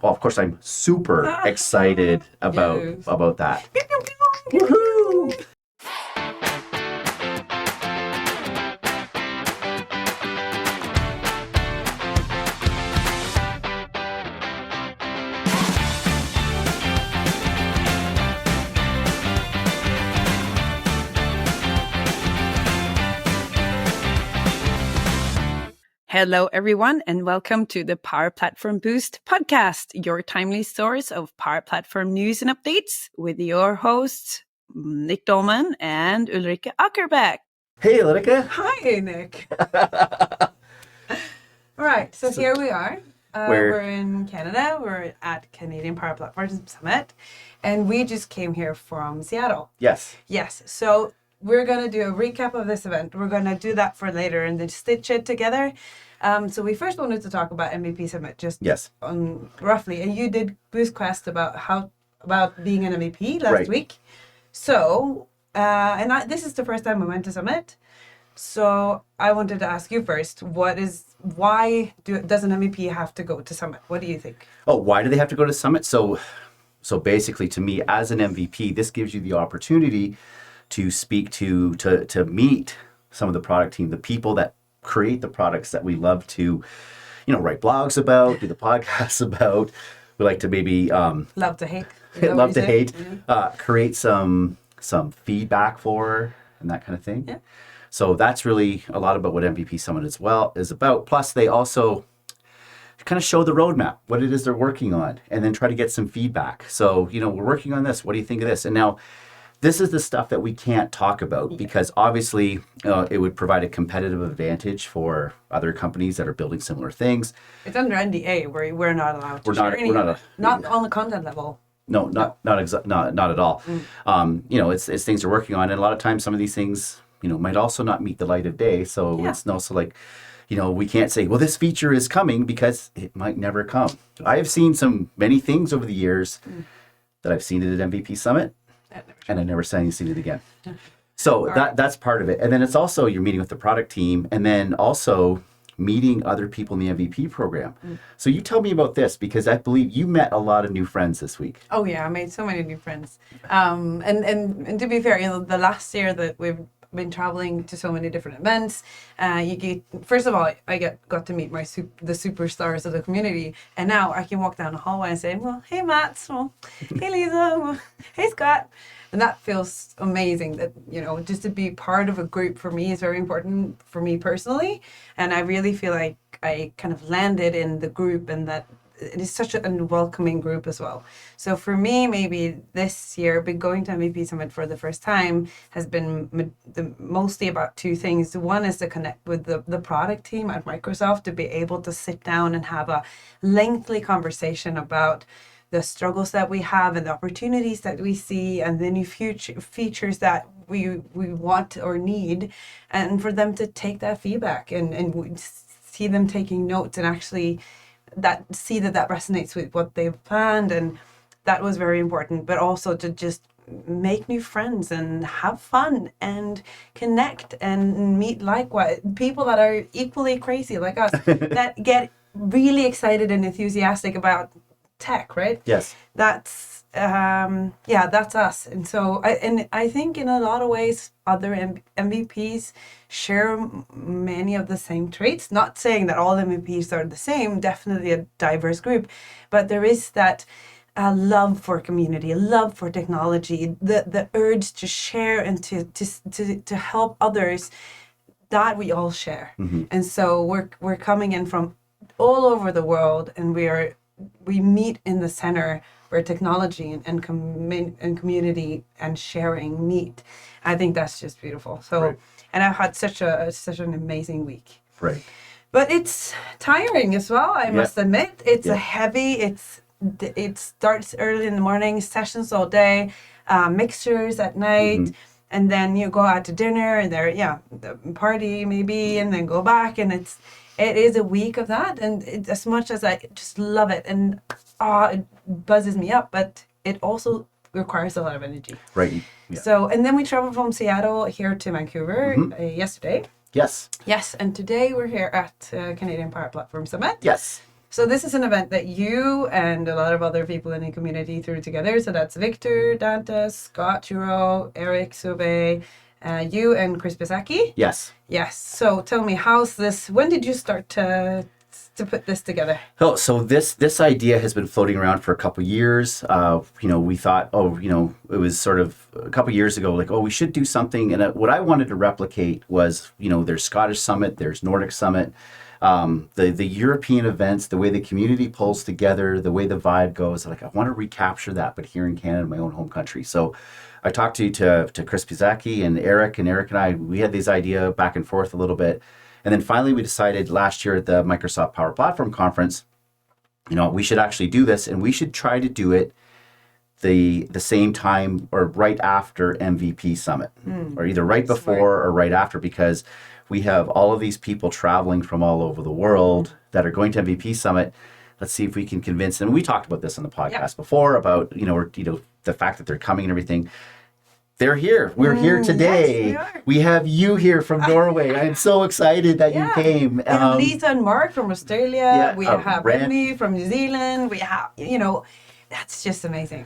Well, of course, I'm super excited about that. Woohoo! Hello, everyone, and welcome to the Power Platform Boost podcast, your timely source of Power Platform news and updates with your hosts, Nick Dolman and Ulrike Ackerbeck. Hey, Ulrike. Hi, Nick. All right, so here we are. We're in Canada. We're at Canadian Power Platform Summit, and we just came here from Seattle. Yes. Yes, so we're going to do a recap of this event. We're going to do that for later and then stitch it together. So we first wanted to talk about MVP Summit, just roughly. And you did Boost Quest about being an MVP last week. So, this is the first time we went to Summit. So I wanted to ask you first, why does an MVP have to go to Summit? What do you think? Oh, why do they have to go to Summit? So basically, to me, as an MVP, this gives you the opportunity to speak to meet some of the product team, the people that create the products that we love to, write blogs about, do the podcasts about. We like to maybe love to hate, create some feedback for and that kind of thing. Yeah. So that's really a lot about what MVP Summit is about. Plus, they also kind of show the roadmap, what it is they're working on, and then try to get some feedback. So, we're working on this. What do you think of this? And now, this is the stuff that we can't talk about because obviously it would provide a competitive advantage for other companies that are building similar things. It's under NDA where we're not allowed to share anything. Not on the content level. No, not at all. It's things they're working on, and a lot of times some of these things, might also not meet the light of day. So it's also like, we can't say, well, this feature is coming because it might never come. I have seen many things over the years that I've seen at an MVP Summit. And I never seen it again. So that's part of it. And then it's also you're meeting with the product team and then also meeting other people in the MVP program. So you tell me about this because I believe you met a lot of new friends this week. Oh yeah, I made so many new friends. And to be fair, the last year that we've been traveling to so many different events. First of all, I got to meet the superstars of the community, and now I can walk down the hallway and say, well, hey Mats, well, hey Lisa, well, hey Scott, and that feels amazing. That just to be part of a group for me is very important for me personally, and I really feel like I kind of landed in the group, and that it is such a welcoming group as well. So for me, maybe this year, going to MVP Summit for the first time has been mostly about two things. One is to connect with the product team at Microsoft, to be able to sit down and have a lengthy conversation about the struggles that we have and the opportunities that we see and the new features that we want or need, and for them to take that feedback and see them taking notes and actually see that resonates with what they've planned. And that was very important, but also to just make new friends and have fun and connect and meet likewise people that are equally crazy like us that get really excited and enthusiastic about tech, right? Yes. That's that's us. And so I think in a lot of ways other MVPs share many of the same traits. Not saying that all MVPs are the same, definitely a diverse group, but there is that love for community, love for technology, the urge to share and to help others that we all share. Mm-hmm. And so we're coming in from all over the world, and we meet in the center where technology and community and sharing meet. I think that's just beautiful. So, right. And I've had such an amazing week. Right. But it's tiring as well, I must admit. It's a heavy, it starts early in the morning, sessions all day, mixers at night, and then you go out to dinner and the party maybe, and then go back, and it is a week of that. And as much as I just love it and it buzzes me up, but it also requires a lot of energy. Right. Yeah. So, and then we traveled from Seattle here to Vancouver yesterday. Yes. Yes, and today we're here at Canadian Power Platform Summit. Yes. So this is an event that you and a lot of other people in the community threw together. So that's Victor, Dantas, Scott Juro, Eric Sauvé, you and Chris Pisacki. Yes. Yes. So tell me, when did you start to put this together? Oh, so this idea has been floating around for a couple of years. We thought, it was sort of a couple of years ago, like, we should do something. And what I wanted to replicate was, there's Scottish Summit, there's Nordic Summit, the European events, the way the community pulls together, the way the vibe goes. Like, I want to recapture that, but here in Canada, my own home country. So I talked to Chris Pisacki and Eric and I, we had this idea back and forth a little bit. And then finally we decided last year at the Microsoft Power Platform Conference, we should actually do this, and we should try to do it the same time or right after MVP Summit, or either right before or right after, because we have all of these people traveling from all over the world that are going to MVP Summit. Let's see if we can convince them. We talked about this on the podcast before about, the fact that they're coming and everything. They're here. We're here today. Yes, we have you here from Norway. I'm so excited that you came. We have Lisa and Mark from Australia. We have Ren Remy from New Zealand. We have, that's just amazing.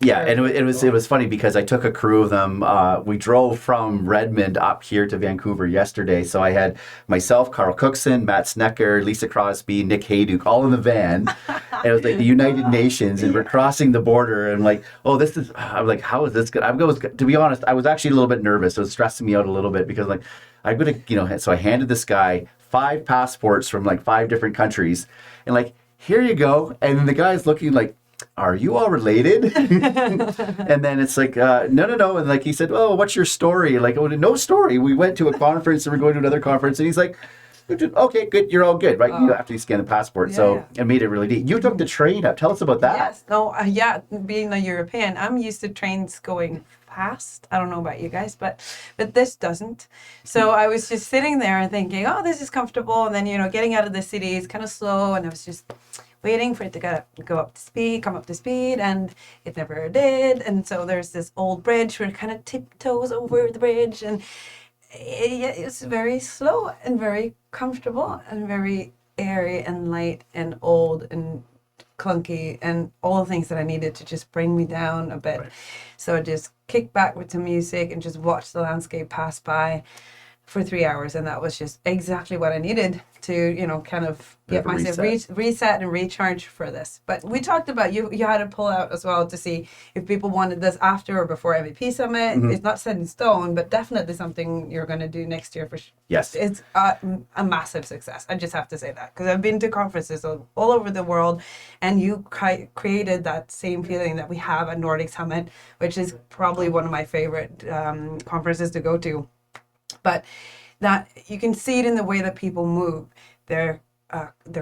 Yeah, and it was funny because I took a crew of them. We drove from Redmond up here to Vancouver yesterday. So I had myself, Carl Cookson, Matt Snecker, Lisa Crosby, Nick Hayduke, all in the van. And it was like the United Nations, and we're crossing the border. And like, I'm like, how is this good? To be honest, I was actually a little bit nervous. It was stressing me out a little bit because like, I'm gonna, so I handed this guy 5 passports from like 5 different countries, and like, here you go. And then the guy's looking like, are you all related? And then it's like, no. And like, he said, oh, what's your story? Like, oh, no story. We went to a conference and we're going to another conference. And he's like, okay, good. You're all good, right? After you scan the passport. It made it really neat. You took the train up. Tell us about that. Yes. No, being a European, I'm used to trains going fast. I don't know about you guys, but this doesn't. So I was just sitting there and thinking, oh, this is comfortable. And then, getting out of the city is kind of slow. And I was just waiting for it to come up to speed, and it never did. And so there's this old bridge where it kind of tiptoes over the bridge, and it's very slow and very comfortable and very airy and light and old and clunky and all the things that I needed to just bring me down a bit. Right. So I just kicked back with some music and just watched the landscape pass by for 3 hours, and that was just exactly what I needed to, kind of get myself reset and recharge for this. But we talked about you had to pull out as well to see if people wanted this after or before MVP Summit. It's not set in stone, but definitely something you're going to do next year for sure. Yes. It's a massive success. I just have to say that because I've been to conferences all over the world, and you created that same feeling that we have at Nordic Summit, which is probably one of my favorite conferences to go to. But that you can see it in the way that people move. They're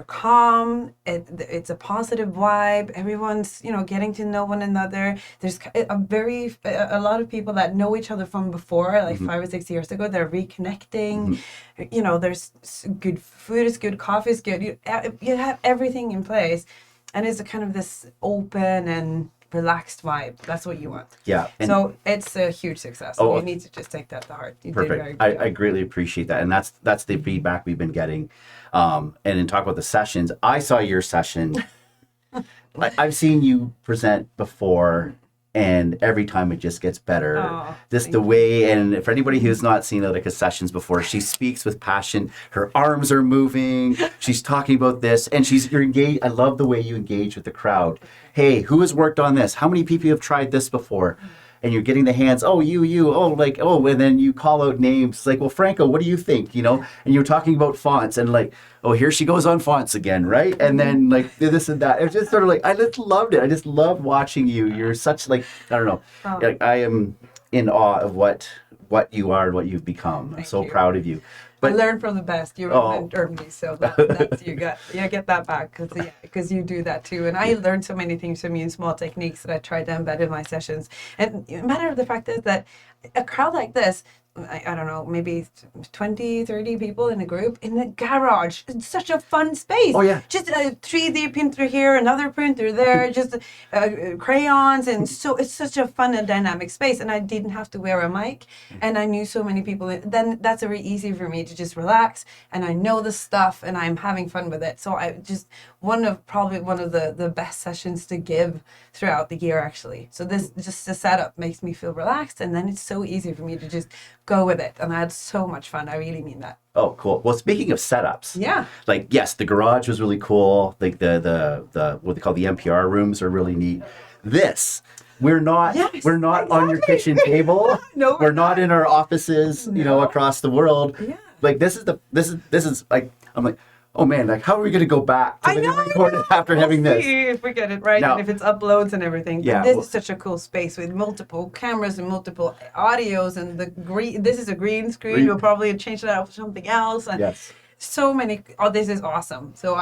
calm. It's a positive vibe. Everyone's getting to know one another. There's a lot of people that know each other from before, like 5 or 6 years ago. They're reconnecting. There's good food. Is good coffee. Is good. You have everything in place, and it's a kind of this open and relaxed vibe. That's what you want. Yeah. So it's a huge success. You need to just take that to heart. You perfect. Did very good. I greatly appreciate that. And that's the feedback we've been getting. And in talk about the sessions, I saw your session. I've seen you present before, and every time it just gets better. And for anybody who's not seen Elika's sessions before, she speaks with passion. Her arms are moving. She's talking about this, and you're engaged. I love the way you engage with the crowd. Hey, who has worked on this? How many people have tried this before? And you're getting the hands, and then you call out names like, well, Franco, what do you think? And you're talking about fonts, and like, oh, here she goes on fonts again, right? And then like this and that. It's just sort of like, I just loved it. I just loved watching you. You're such like, I don't know. Like, I am in awe of what you are and what you've become. I'm so proud of you. But I learned from the best. You mentored me, so that's you get that back because you do that too. And I learned so many things from you in small techniques that I tried to embed in my sessions. And the matter of the fact is that a crowd like this, I don't know, maybe 20, 30 people in a group in the garage. It's such a fun space. Oh, yeah. Just a 3D printer here, another printer there, just crayons. And so it's such a fun and dynamic space. And I didn't have to wear a mic. And I knew so many people. Then that's very easy for me to just relax. And I know the stuff and I'm having fun with it. So I just, probably one of the best sessions to give throughout the year, actually. So this, just the setup makes me feel relaxed. And then it's so easy for me to just go with it. And I had so much fun. I really mean that. Oh, cool. Well, speaking of setups, Yeah. like, yes, the garage was really cool. Like the what they call the NPR rooms are really neat. We're not on your kitchen table. No, we're not in our offices, across the world. Yeah. Like this is like, I'm like, oh man, like how are we going to go back to the recording after having this? See if we get it right Now, and if it's uploads and everything. Yeah, But this is such a cool space with multiple cameras and multiple audios and this is a green screen. We'll probably change it out for something else. And Yes. so many. Oh, this is awesome. So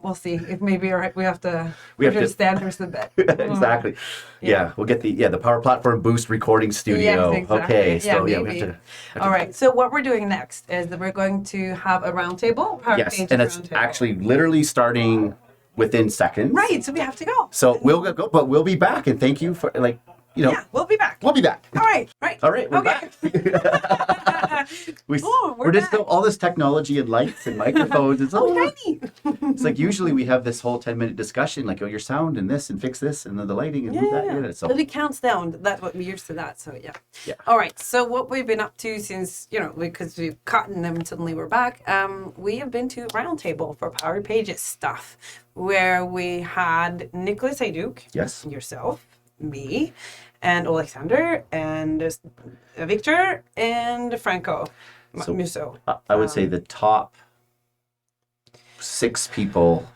we'll see if maybe we have to have to standards a bit. Exactly. Yeah, we'll get the Power Platform Boost recording studio. Yes, exactly. Okay, so maybe. we have to. All right. So what we're doing next is that we're going to have a roundtable. Yes, and it's actually literally starting within seconds. Right. So we have to go. So we'll go, but we'll be back, and thank you for Yeah, we'll be back. We'll be back. All right. Right. All right, we're Okay. back. We're just back. all this technology and lights and microphones. It's Tiny. It's like usually we have this whole 10-minute discussion, like, oh, your sound and this and fix this and then the lighting and move that. Yeah, so. But it counts down. That's what we're used to that. So yeah. Yeah. All right. So what we've been up to since, because we've cut and then suddenly we're back, we have been to Roundtable for Power Pages stuff, where we had Nicholas Hayduk, Yes. yourself, me, and Alexander, and Victor, and Franco Musso. I would say the top 6 people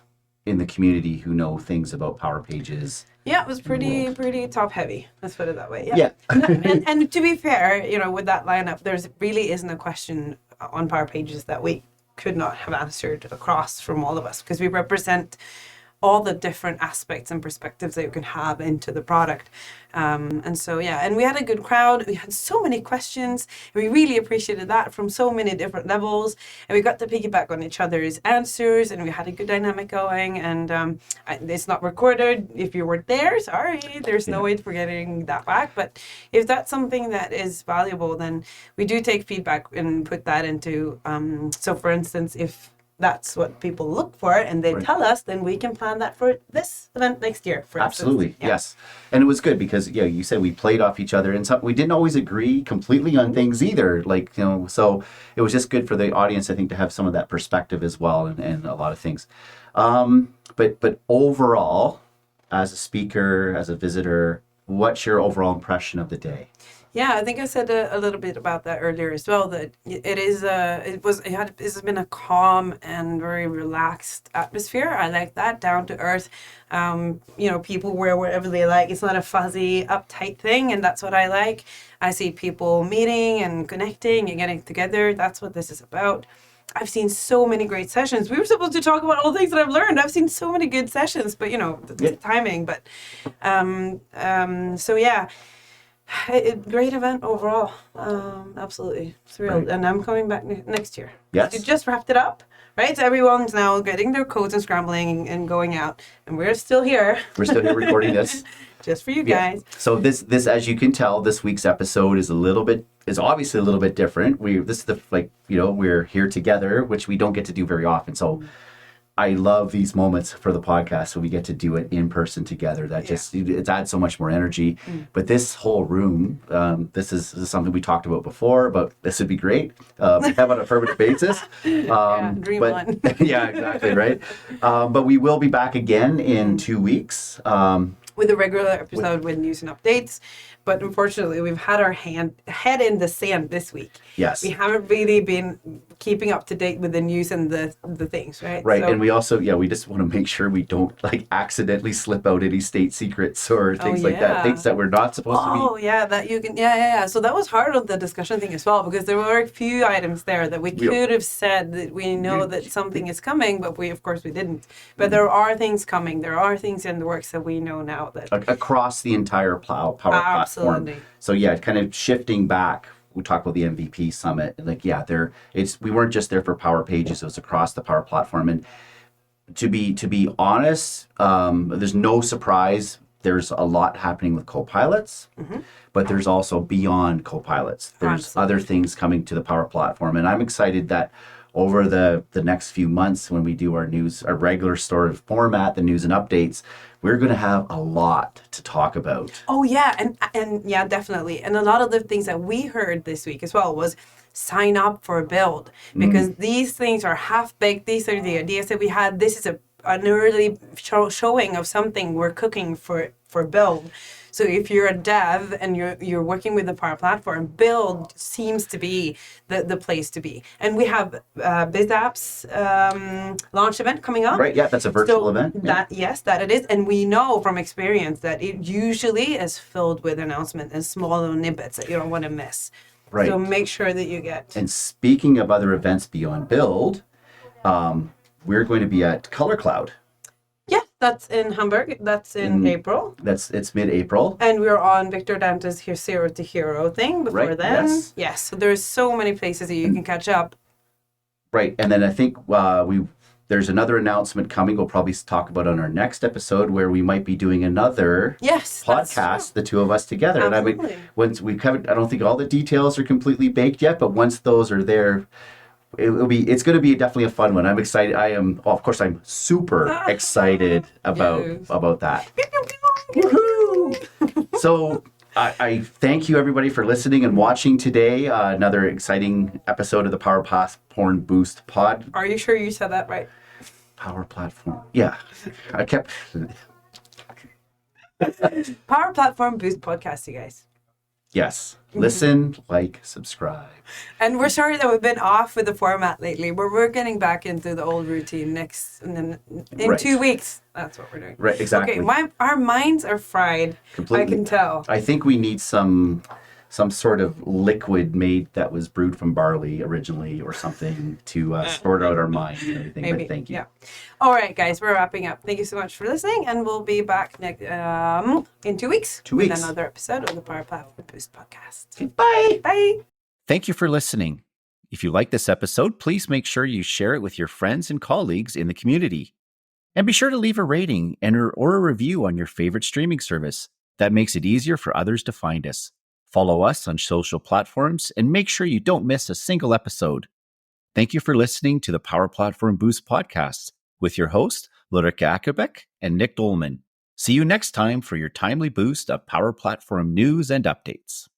in the community who know things about Power Pages. Yeah, it was pretty top heavy. Let's put it that way. Yeah. and to be fair, with that lineup, there's really isn't a question on Power Pages that we could not have answered across from all of us, because we represent all the different aspects and perspectives that you can have into the product. And so, and we had a good crowd. We had so many questions. And we really appreciated that from so many different levels. And we got to piggyback on each other's answers, and we had a good dynamic going. And it's not recorded. If you weren't there, sorry, there's no way for getting that back. But if that's something that is valuable, then we do take feedback and put that into, so for instance, if that's what people look for and they tell us, then we can plan that for this event next year, for Absolutely, instance. yes. And it was good because, you said we played off each other, and we didn't always agree completely on things either. So it was just good for the audience, I think, to have some of that perspective as well, and a lot of things. But overall, as a speaker, as a visitor, what's your overall impression of the day? Yeah, I think I said a little bit about that earlier as well. That it has been a calm and very relaxed atmosphere. I like that, down to earth. People wear whatever they like. It's not a fuzzy, uptight thing, and that's what I like. I see people meeting and connecting and getting together. That's what this is about. I've seen so many great sessions. We were supposed to talk about all the things that I've learned. I've seen so many good sessions, but the timing. But so yeah. Great event overall. Absolutely thrilled. Right. And I'm coming back next year. Yes. You just wrapped it up, right? So everyone's now getting their coats and scrambling and going out. And we're still here. We're still here recording this. Just for you guys. So this, as you can tell, this week's episode is obviously a little bit different. We're here together, which we don't get to do very often. So I love these moments for the podcast when we get to do it in person together. That it adds so much more energy. But this whole room, this is something we talked about before, but this would be great. Have on a permanent basis. Dream on. Yeah, exactly, right. But we will be back again in 2 weeks. With a regular episode with news and updates. But unfortunately, we've had our head in the sand this week. Yes. We haven't really been keeping up to date with the news and the things, right? Right. So, and we also, we just want to make sure we don't accidentally slip out any state secrets or things like that. Things that we're not supposed to be. Oh, yeah. That you can. Yeah. So that was hard on the discussion thing as well, because there were a few items there that we could have said that we know that something is coming, but of course we didn't. But there are things coming. There are things in the works that we know now that. Across the entire power platform. Absolutely. So kind of shifting back we talked about the MVP summit. Like, yeah, we weren't just there for Power Pages; it was across the Power Platform. And to be honest, there's no surprise. There's a lot happening with co-pilots, but there's also beyond co-pilots. There's other things coming to the Power Platform, and I'm excited that over the next few months, when we do our regular sort of format, the news and updates, we're going to have a lot to talk about. Oh yeah, and yeah, definitely. And a lot of the things that we heard this week as well was sign up for Build, because these things are half baked. These are the ideas that we had. This is an early showing of something we're cooking for Build. So if you're a dev and you're working with the Power Platform, Build seems to be the place to be. And we have BizApp's launch event coming up. Right, yeah, that's a virtual event. Yes, that it is. And we know from experience that it usually is filled with announcements and small little snippets that you don't want to miss. Right. So make sure that you get. And speaking of other events beyond Build, we're going to be at Color Cloud. Yeah, that's in Hamburg. That's in April. It's mid-April. And we're on Victor Dante's Zero to Hero thing before then. Yes. So there's so many places that you can catch up. Right. And then I think there's another announcement coming we'll probably talk about on our next episode, where we might be doing another podcast, the two of us together. Absolutely. And once we covered, I don't think all the details are completely baked yet, but once those are there, it's going to be definitely a fun one. I'm excited. Of course, I'm super excited about that. Woohoo! So I thank you everybody for listening and watching today. Another exciting episode of the Power Platform Boost Pod. Are you sure you said that right? Power Platform. Yeah. I kept... Power Platform Boost Podcast, you guys. Yes. Listen, like, subscribe. And we're sorry that we've been off with the format lately, but we're getting back into the old routine in 2 weeks. That's what we're doing. Right, exactly. Okay, our minds are fried. Completely. I can tell. I think we need some sort of liquid made that was brewed from barley originally or something to sort out our mind and everything. Maybe. But thank you. Yeah. All right, guys, we're wrapping up. Thank you so much for listening, and we'll be back in 2 weeks. With another episode of the Power Platform Boost Podcast. Okay, bye. Bye. Thank you for listening. If you like this episode, please make sure you share it with your friends and colleagues in the community. And be sure to leave a rating or a review on your favorite streaming service. That makes it easier for others to find us. Follow us on social platforms and make sure you don't miss a single episode. Thank you for listening to the Power Platform Boost Podcast with your host, Lorika Akabek and Nick Dolman. See you next time for your timely boost of Power Platform news and updates.